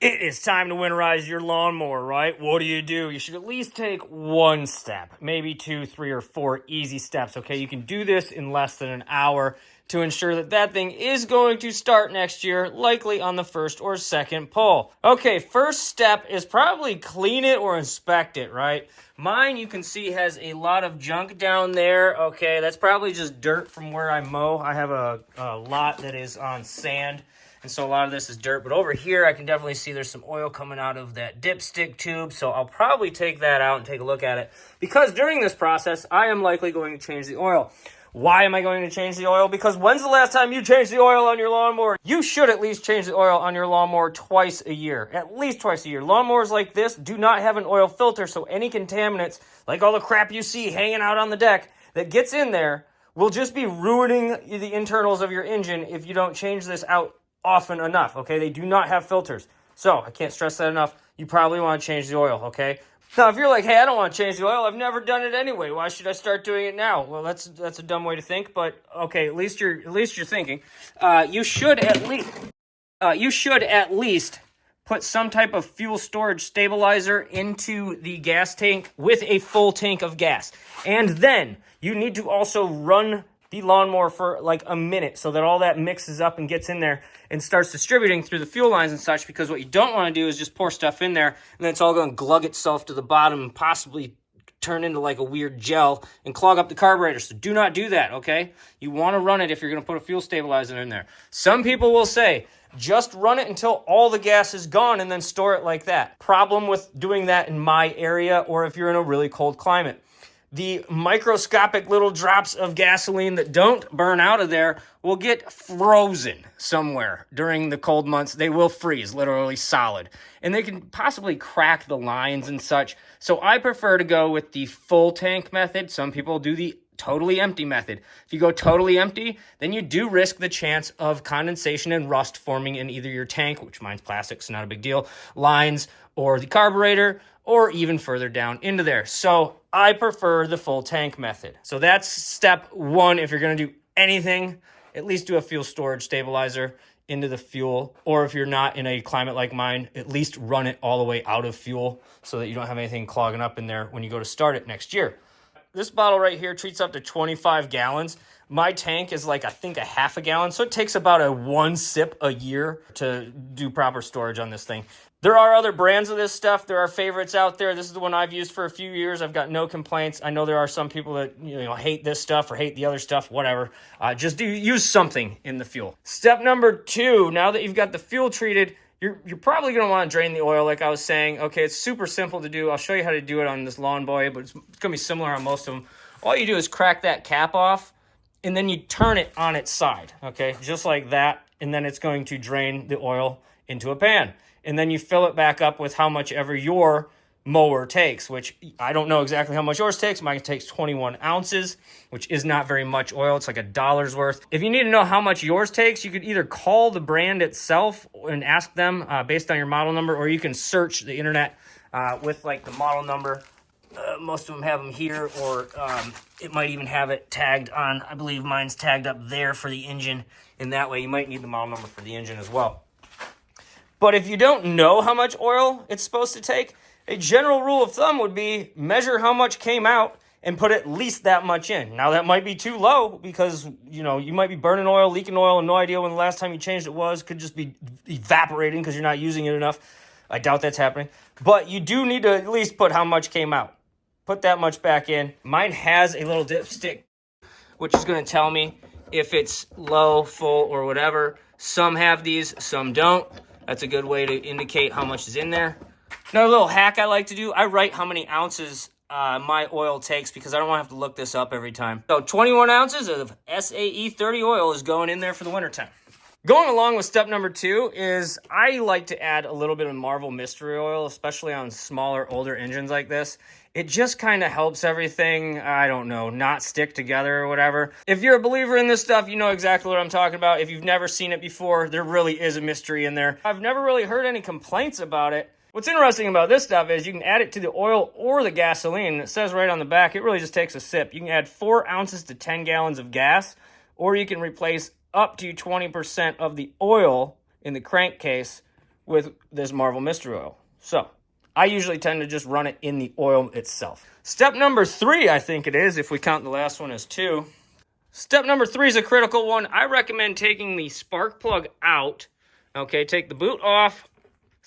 It is time to winterize your lawnmower, right? What do? You should at least take one step, maybe two, three, or four easy steps, okay? You can do this in less than an hour to ensure that that thing is going to start next year, likely on the first or second pull. Okay, first step is probably clean it or inspect it, right? Mine, you can see, has a lot of junk down there, okay? That's probably just dirt from where I mow. I have a lot that is on sand. And so a lot of this is dirt. But over here, I can definitely see there's some oil coming out of that dipstick tube. So I'll probably take that out and take a look at it. Because during this process, I am likely going to change the oil. Why am I going to change the oil? Because when's the last time you changed the oil on your lawnmower? You should at least change the oil on your lawnmower twice a year. At least twice a year. Lawnmowers like this do not have an oil filter. So any contaminants, like all the crap you see hanging out on the deck that gets in there, will just be ruining the internals of your engine if you don't change this out often enough, okay? They do not have filters. So, I can't stress that enough. You probably want to change the oil, okay? Now, if you're like, hey, I don't want to change the oil. I've never done it anyway. Why should I start doing it now? Well, that's a dumb way to think, but okay, at least you're thinking. You should at least put some type of fuel storage stabilizer into the gas tank with a full tank of gas. And then you need to also run the lawnmower for like a minute so that all that mixes up and gets in there and starts distributing through the fuel lines and such, because what you don't want to do is just pour stuff in there and then it's all going to glug itself to the bottom and possibly turn into like a weird gel and clog up the carburetor. So do not do that, okay? You want to run it if you're going to put a fuel stabilizer in there. Some people will say, just run it until all the gas is gone and then store it like that. Problem with doing that in my area, or if you're in a really cold climate. The microscopic little drops of gasoline that don't burn out of there will get frozen somewhere during the cold months. They will freeze, literally solid. And they can possibly crack the lines and such. So I prefer to go with the full tank method. Some people do the totally empty method. If you go totally empty, then you do risk the chance of condensation and rust forming in either your tank, which mine's plastic, so not a big deal, lines, or the carburetor, or even further down into there. So I prefer the full tank method. So that's step one. If you're going to do anything, at least do a fuel storage stabilizer into the fuel. Or if you're not in a climate like mine, at least run it all the way out of fuel so that you don't have anything clogging up in there when you go to start it next year. This bottle right here treats up to 25 gallons. My tank is like, I think, a half a gallon. So it takes about a one sip a year to do proper storage on this thing. There are other brands of this stuff. There are favorites out there. This is the one I've used for a few years. I've got no complaints. I know there are some people that hate this stuff or hate the other stuff, whatever. Just use something in the fuel. Step number two, now that you've got the fuel treated, you're probably going to want to drain the oil like I was saying. Okay, it's super simple to do. I'll show you how to do it on this Lawn Boy, but it's going to be similar on most of them. All you do is crack that cap off, and then you turn it on its side, okay? Just like that, and then it's going to drain the oil into a pan. And then you fill it back up with how much ever your mower takes, which I don't know exactly how much yours takes. Mine takes 21 ounces, which is not very much oil. It's like $1 worth. If you need to know how much yours takes, you could either call the brand itself and ask them based on your model number, or you can search the internet with like the model number. Most of them have them here, or it might even have it tagged on. I believe mine's tagged up there for the engine. And that way you might need the model number for the engine as well. But if you don't know how much oil it's supposed to take, a general rule of thumb would be measure how much came out and put at least that much in. Now, that might be too low because, you might be burning oil, leaking oil, and no idea when the last time you changed it was. Could just be evaporating because you're not using it enough. I doubt that's happening. But you do need to at least put how much came out. Put that much back in. Mine has a little dipstick, which is going to tell me if it's low, full, or whatever. Some have these, some don't. That's a good way to indicate how much is in there. Another little hack I like to do, I write how many ounces my oil takes because I don't want to have to look this up every time. So 21 ounces of SAE 30 oil is going in there for the wintertime. Going along with step number two is I like to add a little bit of Marvel Mystery Oil, especially on smaller, older engines like this. It just kind of helps everything, I don't know, not stick together or whatever. If you're a believer in this stuff, you know exactly what I'm talking about. If you've never seen it before, there really is a mystery in there. I've never really heard any complaints about it. What's interesting about this stuff is you can add it to the oil or the gasoline. It says right on the back, it really just takes a sip. You can add 4 ounces to 10 gallons of gas, or you can replace up to 20% of the oil in the crankcase with this Marvel Mystery Oil. So I usually tend to just run it in the oil itself. Step number 3, I think it is, if we count the last one as 2. Step number 3 is a critical one. I recommend taking the spark plug out. Okay, take the boot off.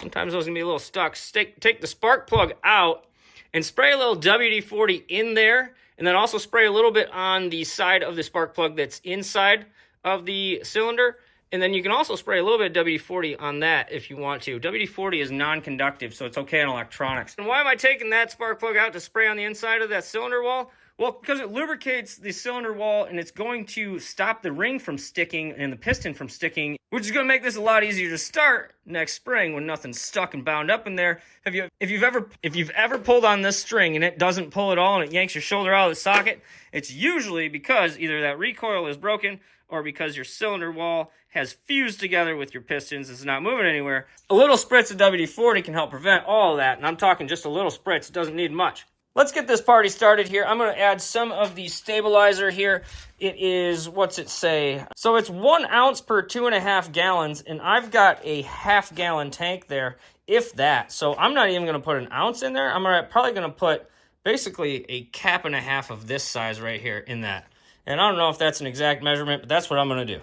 Sometimes those can be a little stuck. Take the spark plug out and spray a little WD-40 in there, and then also spray a little bit on the side of the spark plug that's inside of the cylinder. And then you can also spray a little bit of WD-40 on that if you want to. WD-40 is non-conductive, so it's okay on electronics. And why am I taking that spark plug out to spray on the inside of that cylinder wall? Well, because it lubricates the cylinder wall, and it's going to stop the ring from sticking and the piston from sticking, which is going to make this a lot easier to start next spring when nothing's stuck and bound up in there. If you've ever pulled on this string and it doesn't pull at all and it yanks your shoulder out of the socket, it's usually because either that recoil is broken or because your cylinder wall has fused together with your pistons. It's not moving anywhere. A little spritz of WD-40 can help prevent all of that, and I'm talking just a little spritz. It doesn't need much. Let's get this party started here. I'm going to add some of the stabilizer here. It is, what's it say? So it's 1 ounce per 2.5 gallons, and I've got a half-gallon tank there, if that. So I'm not even going to put an ounce in there. I'm probably going to put basically a cap and a half of this size right here in that. And I don't know if that's an exact measurement, but that's what I'm going to do.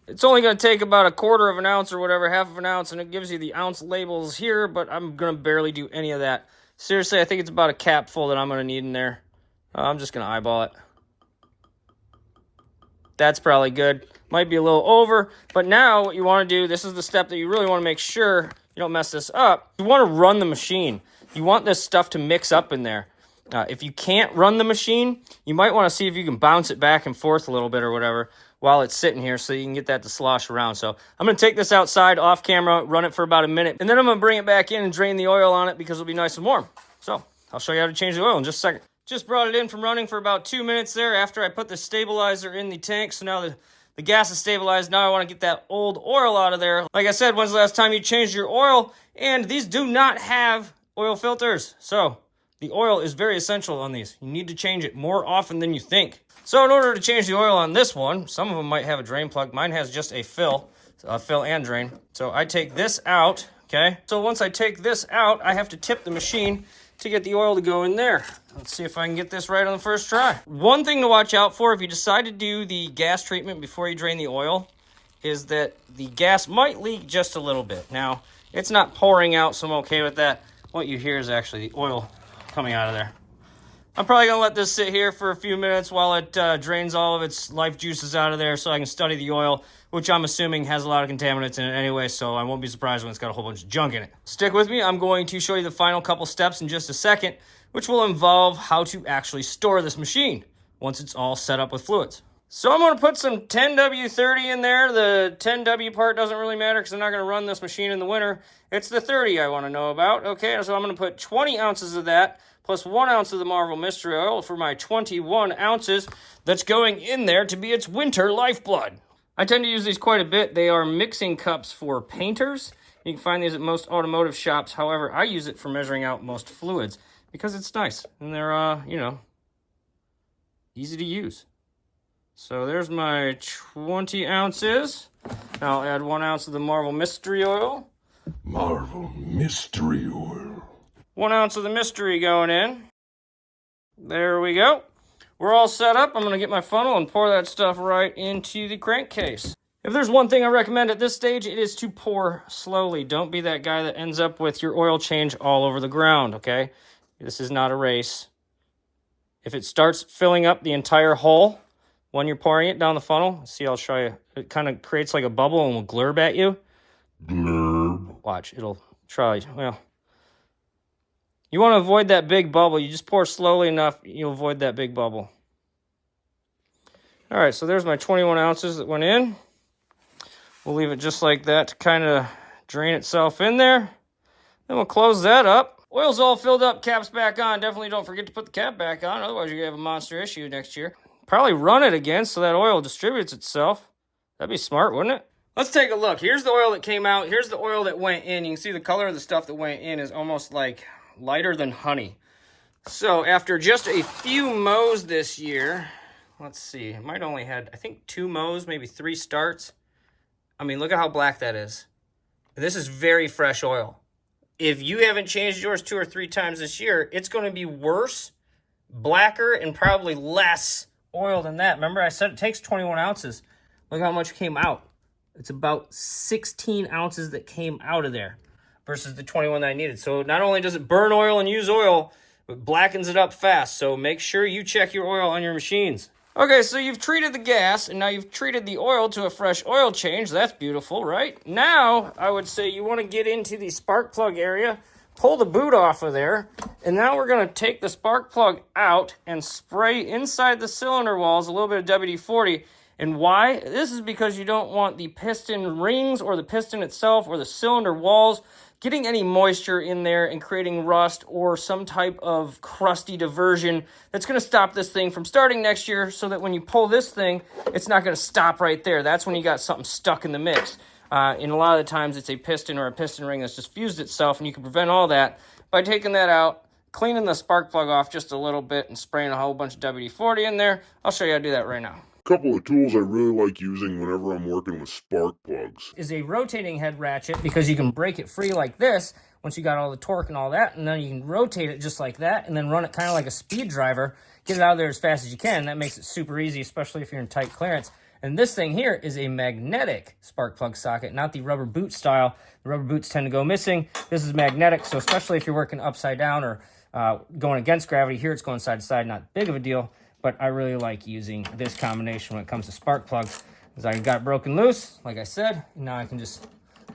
It's only going to take about 1/4 of an ounce or whatever, half of an ounce, and it gives you the ounce labels here, but I'm going to barely do any of that. Seriously, I think it's about a capful that I'm going to need in there. I'm just going to eyeball it. That's probably good. Might be a little over, but now what you want to do, this is the step that you really want to make sure you don't mess this up. You want to run the machine. You want this stuff to mix up in there. If you can't run the machine, you might want to see if you can bounce it back and forth a little bit or whatever while it's sitting here so you can get that to slosh around. So I'm going to take this outside off camera, run it for about a minute, and then I'm going to bring it back in and drain the oil on it because it'll be nice and warm. So I'll show you how to change the oil in just a second. Just brought it in from running for about 2 minutes there after I put the stabilizer in the tank. So now the gas is stabilized. Now I want to get that old oil out of there. Like I said, when's the last time you changed your oil? And these do not have oil filters. So the oil is very essential on these. You need to change it more often than you think. So in order to change the oil on this one, some of them might have a drain plug. Mine has just a fill and drain. So I take this out, okay? So once I take this out, I have to tip the machine to get the oil to go in there. Let's see if I can get this right on the first try. One thing to watch out for if you decide to do the gas treatment before you drain the oil is that the gas might leak just a little bit. Now, it's not pouring out, so I'm okay with that. What you hear is actually the oil coming out of there. I'm probably going to let this sit here for a few minutes while it drains all of its life juices out of there so I can study the oil, which I'm assuming has a lot of contaminants in it anyway, so I won't be surprised when it's got a whole bunch of junk in it. Stick with me. I'm going to show you the final couple steps in just a second, which will involve how to actually store this machine once it's all set up with fluids. So I'm going to put some 10W30 in there. The 10W part doesn't really matter because I'm not going to run this machine in the winter. It's the 30 I want to know about. Okay, so I'm going to put 20 ounces of that plus 1 ounce of the Marvel Mystery Oil for my 21 ounces that's going in there to be its winter lifeblood. I tend to use these quite a bit. They are mixing cups for painters. You can find these at most automotive shops. However, I use it for measuring out most fluids because it's nice and they're, easy to use. So there's my 20 ounces. Now I'll add 1 ounce of the Marvel Mystery Oil. Marvel Mystery Oil. 1 ounce of the mystery going in. There we go. We're all set up. I'm going to get my funnel and pour that stuff right into the crankcase. If there's one thing I recommend at this stage, it is to pour slowly. Don't be that guy that ends up with your oil change all over the ground, okay? This is not a race. If it starts filling up the entire hole when you're pouring it down the funnel, see, I'll show you. It kind of creates like a bubble and will glurb at you. Blurb. Watch, it'll try, well... You want to avoid that big bubble. You just pour slowly enough, you'll avoid that big bubble. All right, so there's my 21 ounces that went in. We'll leave it just like that to kind of drain itself in there. Then we'll close that up. Oil's all filled up, cap's back on. Definitely don't forget to put the cap back on, otherwise you're going to have a monster issue next year. Probably run it again so that oil distributes itself. That'd be smart, wouldn't it? Let's take a look. Here's the oil that came out. Here's the oil that went in. You can see the color of the stuff that went in is almost like lighter than honey. So after just a few mows this year, let's see, I might only had, I think 2 mows, maybe 3 starts. I mean, look at how black that is. This is very fresh oil. If you haven't changed yours 2 or 3 times this year, it's going to be worse, blacker, and probably less oil than that. Remember, I said it takes 21 ounces. Look how much came out. It's about 16 ounces that came out of there versus the 21 that I needed. So not only does it burn oil and use oil, but blackens it up fast. So make sure you check your oil on your machines. Okay, so you've treated the gas, and now you've treated the oil to a fresh oil change. That's beautiful, right? Now, I would say you want to get into the spark plug area, pull the boot off of there, and now we're going to take the spark plug out and spray inside the cylinder walls a little bit of WD-40. And why? This is because you don't want the piston rings or the piston itself or the cylinder walls getting any moisture in there and creating rust or some type of crusty diversion that's going to stop this thing from starting next year, so that when you pull this thing, it's not going to stop right there. That's when you got something stuck in the mix. And a lot of the times it's a piston or a piston ring that's just fused itself, and you can prevent all that by taking that out, cleaning the spark plug off just a little bit, and spraying a whole bunch of WD-40 in there. I'll show you how to do that right now. Couple of tools I really like using whenever I'm working with spark plugs is a rotating head ratchet, because you can break it free like this once you got all the torque and all that, and then you can rotate it just like that and then run it kind of like a speed driver, get it out of there as fast as you can. That makes it super easy, especially if you're in tight clearance. And this thing here is a magnetic spark plug socket, not the rubber boot style. The rubber boots tend to go missing. This is magnetic, so especially if you're working upside down or going against gravity, here it's going side to side, not big of a deal. But I really like using this combination when it comes to spark plugs, because I got broken loose, like I said, and now I can just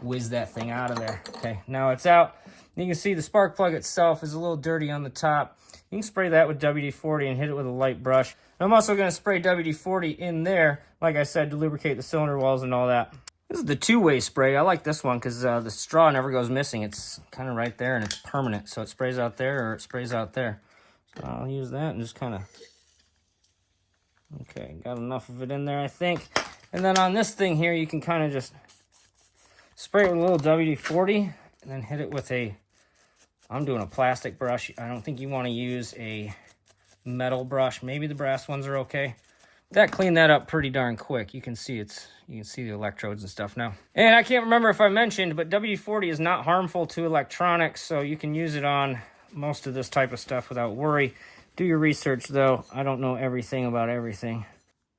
whiz that thing out of there. Okay, now it's out. You can see the spark plug itself is a little dirty on the top. You can spray that with WD-40 and hit it with a light brush. I'm also going to spray WD-40 in there, like I said, to lubricate the cylinder walls and all that. This is the two-way spray. I like this one because the straw never goes missing. It's kind of right there and it's permanent. So it sprays out there or it sprays out there. So I'll use that and just kind of... Okay, got enough of it in there, I think. And then on this thing here, you can kind of just spray it with a little WD-40 and then hit it with I'm doing a plastic brush. I don't think you want to use a metal brush. Maybe the brass ones are okay. That cleaned that up pretty darn quick. You can see the electrodes and stuff now. And I can't remember if I mentioned, but WD-40 is not harmful to electronics, so you can use it on most of this type of stuff without worry. Do your research, though. I don't know everything about everything.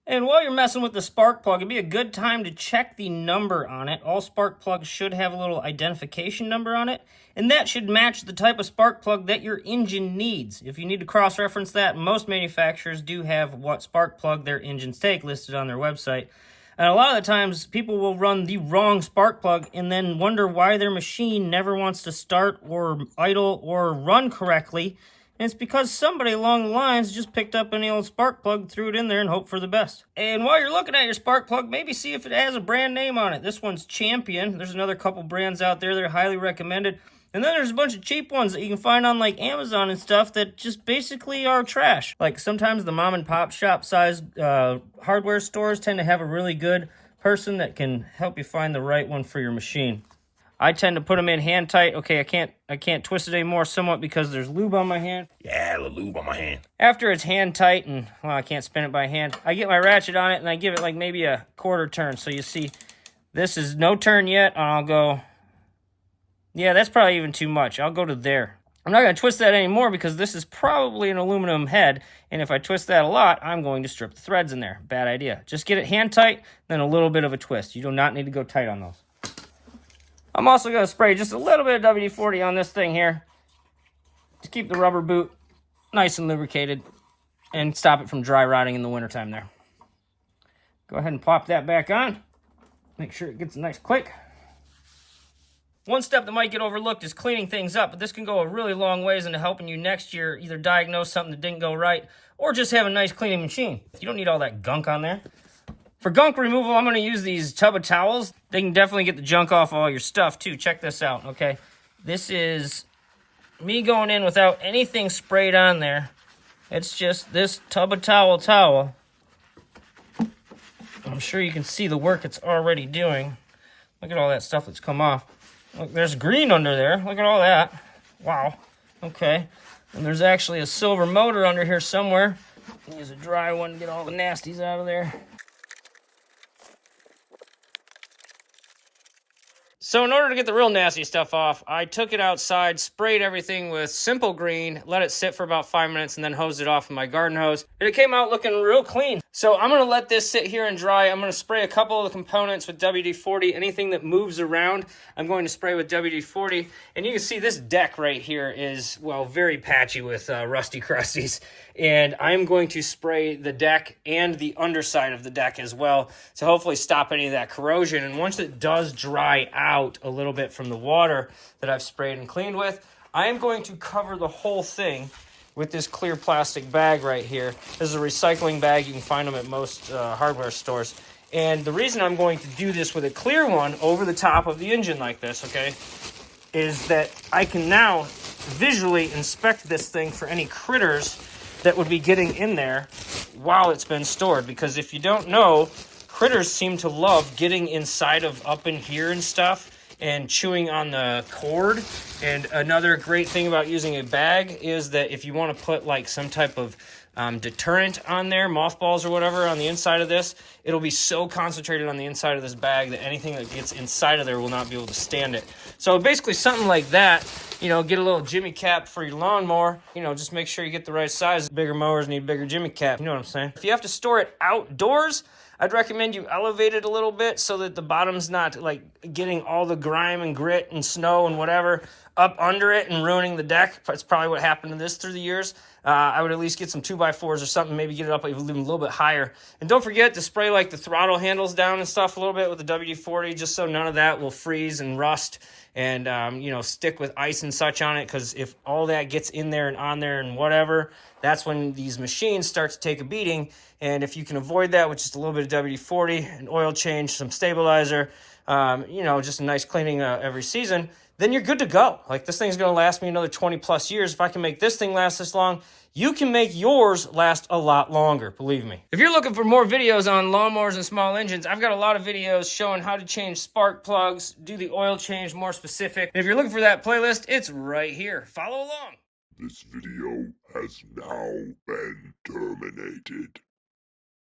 And while you're messing with the spark plug, it'd be a good time to check the number on it. All spark plugs should have a little identification number on it, and that should match the type of spark plug that your engine needs. If you need to cross-reference that, most manufacturers do have what spark plug their engines take listed on their website. And a lot of the times, people will run the wrong spark plug and then wonder why their machine never wants to start or idle or run correctly. And it's because somebody along the lines just picked up any old spark plug, threw it in there, and hoped for the best. And while you're looking at your spark plug, maybe see if it has a brand name on it. This one's Champion. There's another couple brands out there that are highly recommended. And then there's a bunch of cheap ones that you can find on like Amazon and stuff that just basically are trash. Like sometimes the mom and pop shop size hardware stores tend to have a really good person that can help you find the right one for your machine. I tend to put them in hand tight. Okay, I can't twist it anymore somewhat because there's lube on my hand. Yeah, the lube on my hand. After it's hand tight and, well, I can't spin it by hand, I get my ratchet on it and I give it like maybe a quarter turn. So you see, this is no turn yet. And I'll go, yeah, that's probably even too much. I'll go to there. I'm not going to twist that anymore because this is probably an aluminum head. And if I twist that a lot, I'm going to strip the threads in there. Bad idea. Just get it hand tight, then a little bit of a twist. You do not need to go tight on those. I'm also going to spray just a little bit of WD-40 on this thing here to keep the rubber boot nice and lubricated and stop it from dry rotting in the wintertime there. Go ahead and plop that back on. Make sure it gets a nice click. One step that might get overlooked is cleaning things up, but this can go a really long ways into helping you next year either diagnose something that didn't go right or just have a nice cleaning machine. You don't need all that gunk on there. For gunk removal, I'm going to use these tub of towels. They can definitely get the junk off all your stuff, too. Check this out, okay? This is me going in without anything sprayed on there. It's just this tub of towel. I'm sure you can see the work it's already doing. Look at all that stuff that's come off. Look, there's green under there. Look at all that. Wow. Okay. And there's actually a silver motor under here somewhere. Use a dry one to get all the nasties out of there. So in order to get the real nasty stuff off, I took it outside, sprayed everything with Simple Green, let it sit for about 5 minutes, and then hosed it off with my garden hose. And it came out looking real clean. So I'm going to let this sit here and dry. I'm going to spray a couple of the components with WD-40. Anything that moves around, I'm going to spray with WD-40. And you can see this deck right here is, well, very patchy with rusty crusties. And I'm going to spray the deck and the underside of the deck as well to hopefully stop any of that corrosion. And once it does dry out a little bit from the water that I've sprayed and cleaned with, I am going to cover the whole thing with this clear plastic bag right here. This is a recycling bag. You can find them at most hardware stores. And the reason I'm going to do this with a clear one over the top of the engine like this, okay, is that I can now visually inspect this thing for any critters that would be getting in there while it's been stored. Because if you don't know, critters seem to love getting inside of up in here and stuff and chewing on the cord. And another great thing about using a bag is that if you want to put like some type of deterrent on there, mothballs or whatever on the inside of this, it'll be so concentrated on the inside of this bag that anything that gets inside of there will not be able to stand it. So basically something like that, you know, get a little jimmy cap for your lawnmower, you know, just make sure you get the right size. Bigger mowers need bigger jimmy cap, you know what I'm saying? If you have to store it outdoors, I'd recommend you elevate it a little bit so that the bottom's not like getting all the grime and grit and snow and whatever up under it and ruining the deck. That's probably what happened to this through the years. I would at least get some 2x4s or something, maybe get it up even a little bit higher. And don't forget to spray like the throttle handles down and stuff a little bit with the WD-40 just so none of that will freeze and rust and, you know, stick with ice and such on it, because if all that gets in there and on there and whatever, that's when these machines start to take a beating. And if you can avoid that with just a little bit of WD-40, an oil change, some stabilizer, you know, just a nice cleaning every season, then you're good to go. Like, this thing's going to last me another 20 plus years. If I can make this thing last this long, you can make yours last a lot longer, believe me. If you're looking for more videos on lawnmowers and small engines, I've got a lot of videos showing how to change spark plugs, do the oil change more specific. And if you're looking for that playlist, it's right here. Follow along. This video has now been terminated.